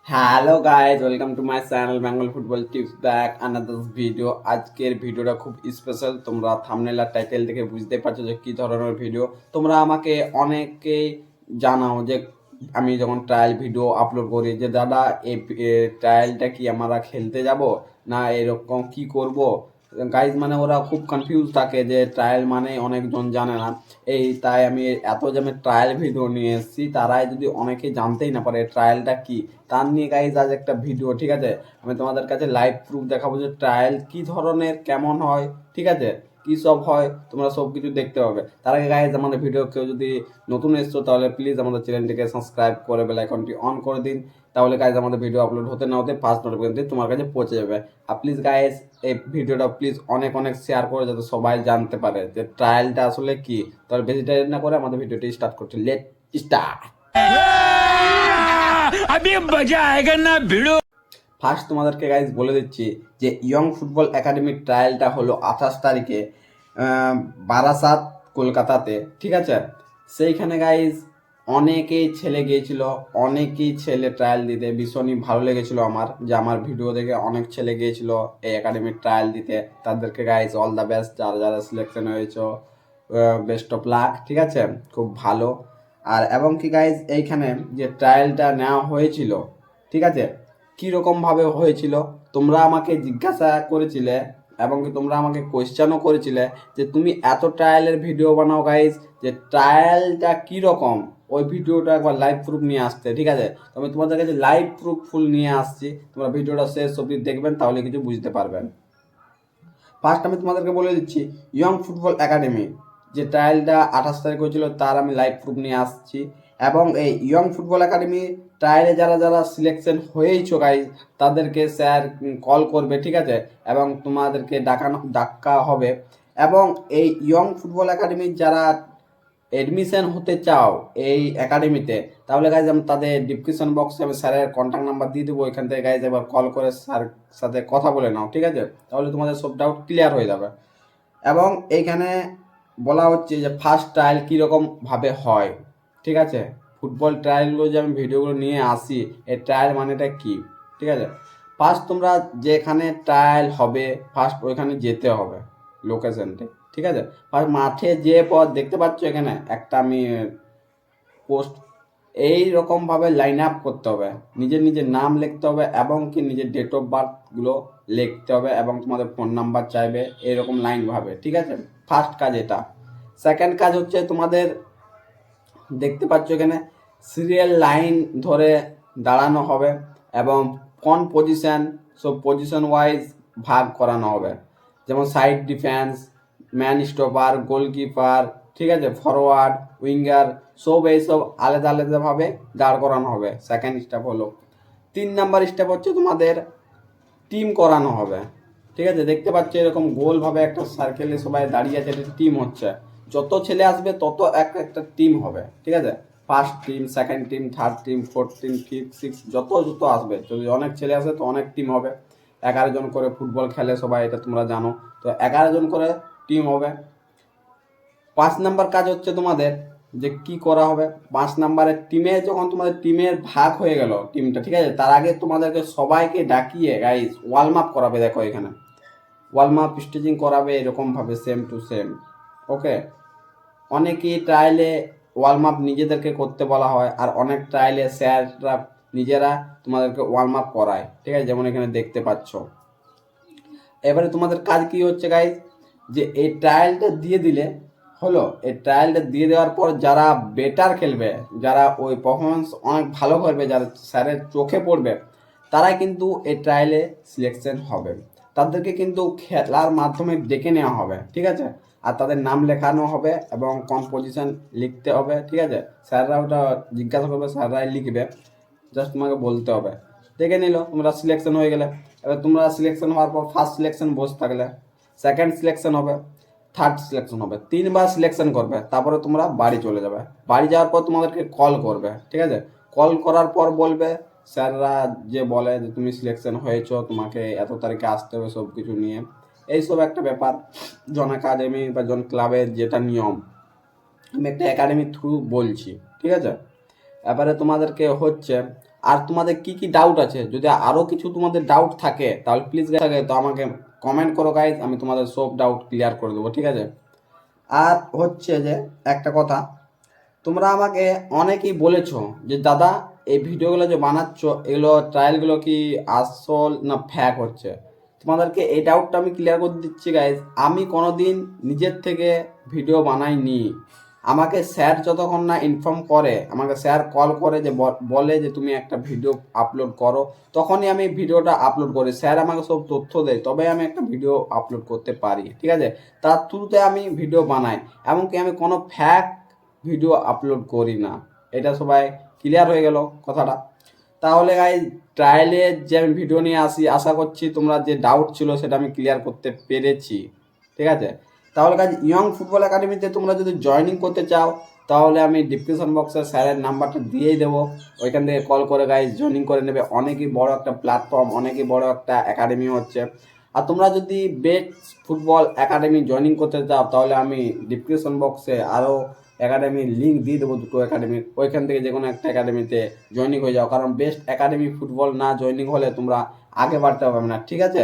Hello guys, welcome to my channel Bengal football tips back another video. আজকের ভিডিওটা খুব special. তোমরা thumbnail আর title দেখে বুঝতে পারছো যে কী ধরনের ভিডিও। তোমরা আমাকে অনেকেই জানাও যে আমি যখন ট্রায়াল ভিডিও আপলোড করি যে দাদা এই ট্রায়ালটা কি আমরা খেলতে যাব না এরকম কি করব। গাইজ মানে ওরা খুব কনফিউজ থাকে যে ট্রায়াল মানে অনেকজন জানে না। তাই আমি এত যে আমি ট্রায়াল ভিডিও নিয়ে এসেছি, তারাই যদি অনেকে জানতেই না পারে ট্রায়ালটা কি, তার নিয়ে গাইজ আজ একটা ভিডিও। ঠিক আছে, আমি তোমাদের কাছে লাইভ প্রুফ দেখাবো যে ট্রায়াল কি ধরনের, কেমন হয়, ঠিক আছে, কি সব হয়, তোমরা সব কিছু দেখতে পাবে। তার আগে গাইজ আমাদের ভিডিও কেউ যদি নতুন এসছো তাহলে প্লিজ আমাদের চ্যানেলটিকে সাবস্ক্রাইব করে বেল আইকনটি অন করে দিন। তাহলে গাইজ আমাদের ভিডিও আপলোড হতে না হতে ফার্স্ট নোটিফিকেশন তোমার কাছে পৌঁছে যাবে। আর প্লিজ গাইজ এই ভিডিওটা প্লিজ অনেক অনেক শেয়ার করে যাতে সবাই জানতে পারে যে ট্রায়ালটা আসলে কি। তাহলে বেশি টাইম না করে আমাদের ভিডিওটি স্টার্ট করছি। Let start. अभी मजा आएगा ना भिड़ो। ফার্স্ট তোমাদেরকে গাইজ বলে দিচ্ছি যে ইয়ং ফুটবল একাডেমির ট্রায়ালটা হলো 28 তারিখে বারাসাত, কলকাতাতে। ঠিক আছে, সেইখানে গাইজ অনেকেই ছেলে গিয়েছিল, অনেকেই ছেলে ট্রায়াল দিতে। ভীষণই ভালো লেগেছিল আমার, যে আমার ভিডিও দেখে অনেক ছেলে গিয়েছিল এই একাডেমির ট্রায়াল দিতে। তাদেরকে গাইজ অল দ্য বেস্ট, যারা যারা সিলেকশন হয়েছে বেস্ট অফ লাক। ঠিক আছে, খুব ভালো। আর এবং কি গাইজ এইখানে যে ট্রায়ালটা নেওয়া হয়েছিল, ঠিক আছে, কীরকমভাবে হয়েছিল তোমরা আমাকে জিজ্ঞাসা করেছিলে এবং কি তোমরা আমাকে কোয়েশ্চেনও করেছিলে যে তুমি এত ট্রায়ালের ভিডিও বানাও গাইজ, যে ট্রায়ালটা কীরকম, ওই ভিডিওটা একবার লাইভ প্রুফ নিয়ে আসতে। ঠিক আছে, তো আমি তোমাদের কাছে লাইভ প্রুফ ফুল নিয়ে আসছি, তোমরা ভিডিওটা শেষ অবধি দেখবেন, তাহলে কিছু বুঝতে পারবেন। ফার্স্ট আমি তোমাদেরকে বলে দিচ্ছি, ইয়ং ফুটবল একাডেমি যে ট্রায়ালটা 28 তারিখ হয়েছিল তার আমি লাইভ প্রুফ নিয়ে আসছি। এবং এই ইয়ং ফুটবল একাডেমি ট্রায়ালে যারা যারা সিলেকশন হয়েইছো গাইজ, তাদেরকে স্যার কল করবে। ঠিক আছে, এবং তোমাদেরকে ডাকা হবে। এবং এই ইয়ং ফুটবল একাডেমির যারা এডমিশন হতে চাও এই একাডেমিতে, তাহলে গাইজ আমি তাদের ডিসক্রিপশন বক্সে আমি স্যারের কন্ট্যাক্ট নাম্বার দিয়ে দেবো। এখান থেকে গাইজ একবার কল করে স্যার সাথে কথা বলে নাও। ঠিক আছে, তাহলে তোমাদের সব ডাউট ক্লিয়ার হয়ে যাবে। এবং এইখানে বলা হচ্ছে যে ফার্স্ট ট্রায়াল কীরকমভাবে হয়। ঠিক আছে, ফুটবল ট্রায়ালগুলো যে আমি ভিডিওগুলো নিয়ে আসি, এই ট্রায়াল মানেটা কি। ঠিক আছে, ফার্স্ট তোমরা যেখানে ট্রায়াল হবে ফার্স্ট ওইখানে যেতে হবে লোকেশনটা। ঠিক আছে, ফার্স্ট মাঠে যে পথ দেখতে পাচ্ছ এখানে একটা আমি পোস্ট, এই রকমভাবে লাইন আপ করতে হবে, নিজের নিজের নাম লিখতে হবে এবং কি নিজের ডেট অফ বার্থগুলো লিখতে হবে এবং তোমাদের ফোন নাম্বার চাইবে এইরকম লাইনভাবে। ঠিক আছে, ফার্স্ট কাজ এটা। সেকেন্ড কাজ হচ্ছে তোমাদের দেখতে পাচ্ছ এখানে সিরিয়াল লাইন ধরে দাঁড়ানো হবে এবং কোন পজিশন, সব পজিশন ওয়াইজ ভাগ করানো হবে। যেমন side defence, man stopper, goalkeeper, ঠিক আছে, ফরওয়ার্ড, উইঙ্গার, সব এইসব আলাদা আলাদাভাবে দাঁড় করানো হবে। সেকেন্ড স্টেপ হলো। 3 নাম্বার স্টেপ হচ্ছে তোমাদের টিম করানো হবে। ঠিক আছে, দেখতে পাচ্ছ এরকম গোলভাবে একটা সার্কেলে সবাই দাঁড়িয়ে আছে, এটা টিম হচ্ছে। যত ছেলে আসবে তত একটা টিম হবে। ঠিক আছে, first team, second team, third team, fourth team, fifth, six, যত যত আসবে, যদি অনেক ছেলে আসে তো অনেক টিম হবে। 11 জন করে ফুটবল খেলে সবাই, এটা তোমরা জানো। তো 11 জন করে টিম হবে। 5 নাম্বার কাজ হচ্ছে তোমাদের যে কি করা হবে। 5 নাম্বারের টিমে যখন তোমাদের টিমের ভাগ হয়ে গেল টিমটা, ঠিক আছে, তার আগে তোমাদেরকে সবাইকে ডাকিয়ে গাইজ ওয়ার্ম আপ করাবে। দেখো এখানে ওয়ার্ম আপ স্টেজিং করাবে এরকমভাবে সেম টু সেম। ওকে, অনেকেই ট্রায়ালে ওয়ার্ম আপ নিজেদেরকে করতে বলা হয়, আর অনেক ট্রায়ালে স্যাররা নিজেরা তোমাদেরকে ওয়ার্ম আপ করায়। ঠিক আছে, যেমন এখানে দেখতে পাচ্ছ। এবারে তোমাদের কাজ কি হচ্ছে গাইজ, যে এই ট্রায়ালটা দিয়ে দিলে হলো। এই ট্রায়ালটা দিয়ে দেওয়ার পর যারা বেটার খেলবে, যারা ওই পারফরমেন্স অনেক ভালো করবে, যারা স্যারের চোখে পড়বে, তারাই কিন্তু এই ট্রায়ালে সিলেকশন হবে। তাদেরকে কিন্তু খেলার মাধ্যমে ডেকে নেওয়া হবে। ঠিক আছে, আর তাদের নাম লেখানো হবে এবং কোন পজিশন লিখতে হবে। ঠিক আছে, স্যাররা ওটা জিজ্ঞাসা করবে, স্যাররাই লিখবে, জাস্ট তোমাকে বলতে হবে। দেখে নিল, তোমরা সিলেকশন হয়ে গেলে। এবার তোমরা সিলেকশন হওয়ার পর ফার্স্ট সিলেকশন বসে থাকলে, সেকেন্ড সিলেকশন হবে, থার্ড সিলেকশন হবে, 3বার সিলেকশন করবে, তারপরে তোমরা বাড়ি চলে যাবে। বাড়ি যাওয়ার পর তোমাদেরকে কল করবে। ঠিক আছে, কল করার পর বলবে, স্যাররা যে বলে যে তুমি সিলেকশন হয়েছো, তোমাকে এত তারিখে আসতে হবে, সব কিছু নিয়ে এইসব একটা ব্যাপার। জন একাডেমি বা জন ক্লাবের যেটা নিয়ম, আমি একটা একাডেমির থ্রু বলছি। ঠিক আছে, এবারে তোমাদেরকে হচ্ছে আর তোমাদের কি কি ডাউট আছে, যদি আরও কিছু তোমাদের ডাউট থাকে তাহলে প্লিজ থাকে তো আমাকে কমেন্ট করো গাইজ, আমি তোমাদের সব ডাউট ক্লিয়ার করে দেবো, ঠিক আছে। আর হচ্ছে যে একটা কথা, তোমরা আমাকে অনেকেই বলেছো যে দাদা এই ভিডিওগুলো যে বানাচ্ছ এগুলো ট্রায়ালগুলো কি আসল না ফ্যাক হচ্ছে। তোমাদেরকে এই ডাউটটা আমি ক্লিয়ার করে দিচ্ছি গাইজ, আমি কোনোদিন নিজের থেকে ভিডিও বানাইনি। আমাকে স্যার যতক্ষণ না ইনফর্ম করে, আমাকে স্যার কল করে যে বলে যে তুমি একটা ভিডিও আপলোড করো, তখনই আমি ভিডিওটা আপলোড করি। স্যার আমাকে সব তথ্য দেয় তবে আমি একটা ভিডিও আপলোড করতে পারি, ঠিক আছে। তার থ্রুতে আমি ভিডিও বানাই, এমনকি আমি কোনো ফ্যাক ভিডিও আপলোড করি না। এটা সবাই ক্লিয়ার হয়ে গেল কথাটা। তাহলে গাইজ ট্রায়ালের যে আমি ভিডিও নিয়ে আসি, আশা করছি তোমরা যে ডাউট ছিল সেটা আমি ক্লিয়ার করতে পেরেছি, ঠিক আছে। তাহলে গাইজ ইয়ং ফুটবল একাডেমিতে তোমরা যদি জয়েনিং করতে চাও তাহলে আমি ডিসক্রিপশন বক্সে স্যারের নাম্বারটা দিয়েই দেবো, ওইখান থেকে কল করে গাইজ জয়েনিং করে নেবে। অনেকই বড় একটা প্ল্যাটফর্ম, অনেকই বড় একটা একাডেমি হচ্ছে। আর তোমরা যদি বেস্ট ফুটবল একাডেমি জয়েনিং করতে চাও তাহলে আমি ডিসক্রিপশন বক্সে আরও একাডেমির লিঙ্ক দিয়ে দেবো, দুটো একাডেমির, ওইখান থেকে যে কোনো একটা একাডেমিতে জয়েনিং হয়ে যাও। কারণ বেস্ট একাডেমি ফুটবল না জয়েনিং হলে তোমরা আগে বাড়তে পারবে না, ঠিক আছে।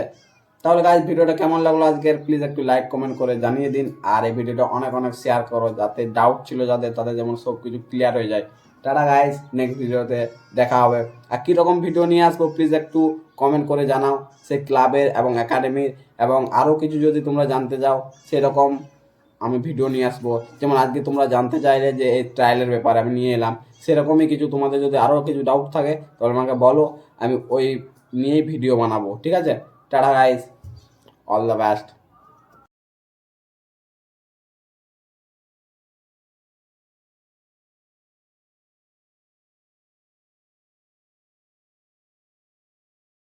তাহলে গাইজ ভিডিওটা কেমন লাগলো আজকের প্লিজ একটু লাইক কমেন্ট করে জানিয়ে দিন, আর এই ভিডিওটা অনেক অনেক শেয়ার করো যাতে ডাউট ছিল যাদের তাদের যেমন সব কিছু ক্লিয়ার হয়ে যায়। টাটা গাইজ, নেক্সট ভিডিওতে দেখা হবে। আর কীরকম ভিডিও নিয়ে আসবো প্লিজ একটু কমেন্ট করে জানাও, সেই ক্লাবের এবং একাডেমির এবং আরও কিছু যদি তোমরা জানতে চাও সেরকম আমি ভিডিও নিয়ে আসবো। যেমন আজকে তোমরা জানতে চাইলে যে এই ট্রায়ালের ব্যাপারে আমি নিয়ে এলাম, সেরকমই কিছু তোমাদের যদি আরও কিছু ডাউট থাকে তাহলে আমাকে বলো, আমি ওই নিয়েই ভিডিও বানাবো, ঠিক আছে। Tata guys, all the best.